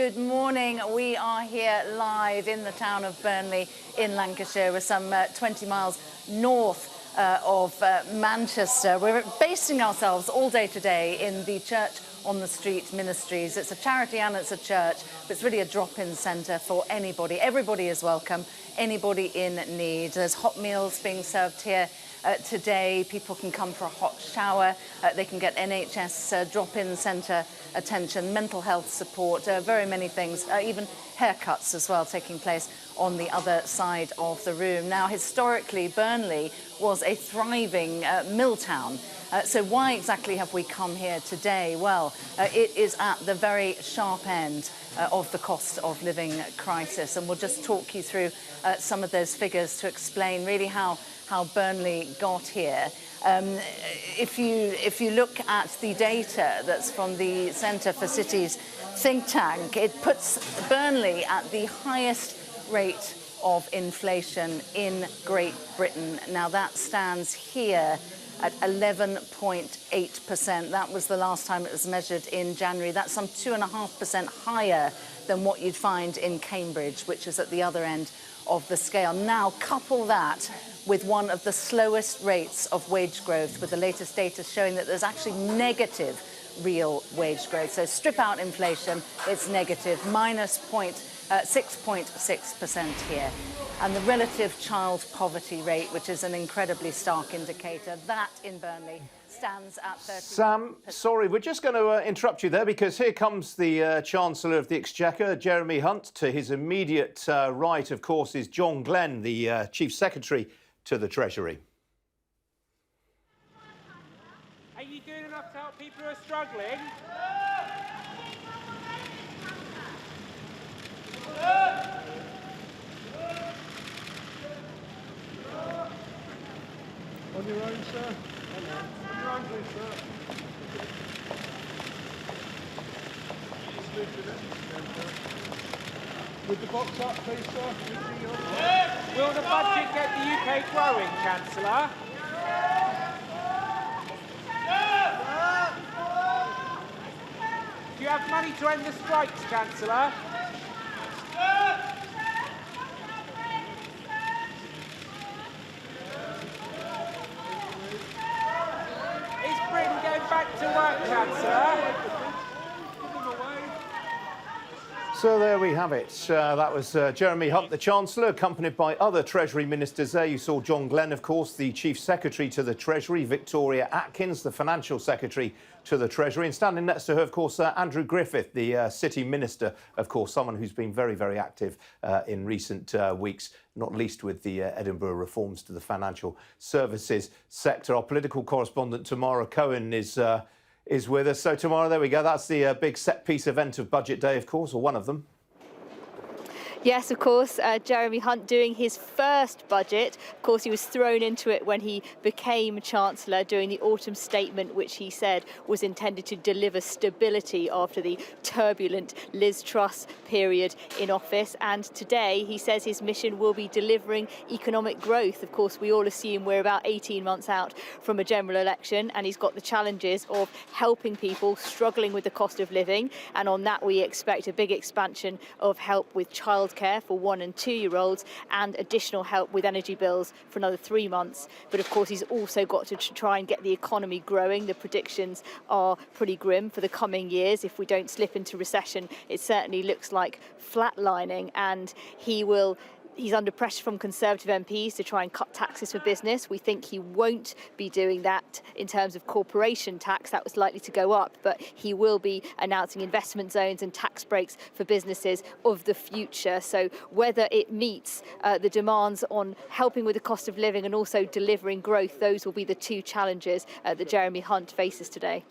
Good morning. We are here live in the town of Burnley in Lancashire. We're some 20 miles north of Manchester. We're basing ourselves all day today in the Church on the Street Ministries. It's a charity and it's a church, but it's really a drop-in centre for anybody. Everybody is welcome, anybody in need. There's hot meals being served here today. People can come for a hot shower. They can get NHS drop-in centre attention, mental health support, very many things, even haircuts as well taking place on the other side of the room. Now, historically, Burnley was a thriving mill town. So why exactly have we come here today? Well, it is at the very sharp end of the cost of living crisis, and we'll just talk you through some of those figures to explain really how Burnley got here. If you look at the data that's from the Centre for Cities think tank, it puts Burnley at the highest rate of inflation in Great Britain. Now that stands here at 11.8%. That was the last time it was measured in January. That's some 2.5% higher than what you'd find in Cambridge, which is at the other end of the scale. Now, couple that with one of the slowest rates of wage growth, with the latest data showing that there's actually negative real wage growth. So strip out inflation, it's negative, minus 6.6% here. And the relative child poverty rate, which is an incredibly stark indicator, that in Burnley stands at 30%. Sam, sorry, we're just going to interrupt you there because here comes the Chancellor of the Exchequer, Jeremy Hunt. To his immediate right, of course, is John Glenn, the Chief Secretary to the Treasury. Are you doing enough to help people who are struggling? On your own, sir. On your own, please, sir. With the box up, please, sir. Will the budget get the UK growing, Chancellor? Do you have money to end the strikes, Chancellor? Is Britain going back to work, Chancellor? So there we have it. That was Jeremy Hunt, the Chancellor, accompanied by other Treasury ministers there. You saw John Glenn, of course, the Chief Secretary to the Treasury, Victoria Atkins, the Financial Secretary to the Treasury, and standing next to her, of course, Andrew Griffith, the City Minister, of course, someone who's been very, very active in recent weeks, not least with the Edinburgh reforms to the financial services sector. Our political correspondent, Tamara Cohen, is with us. So, Tamara, there we go. That's the big set-piece event of Budget Day, of course, or one of them. Yes, of course, Jeremy Hunt doing his first budget. Of course, he was thrown into it when he became Chancellor, doing the autumn statement, which he said was intended to deliver stability after the turbulent Liz Truss period in office. And today, he says his mission will be delivering economic growth. Of course, we all assume we're about 18 months out from a general election, and he's got the challenges of helping people struggling with the cost of living. And on that, we expect a big expansion of help with childcare for 1- and 2-year-olds and additional help with energy bills for another 3 months. But of course, he's also got to try and get the economy growing. The predictions are pretty grim for the coming years. If we don't slip into recession, it certainly looks like flatlining, and he's under pressure from Conservative MPs to try and cut taxes for business. We think he won't be doing that in terms of corporation tax. That was likely to go up, but he will be announcing investment zones and tax breaks for businesses of the future. So whether it meets the demands on helping with the cost of living and also delivering growth, those will be the two challenges that Jeremy Hunt faces today.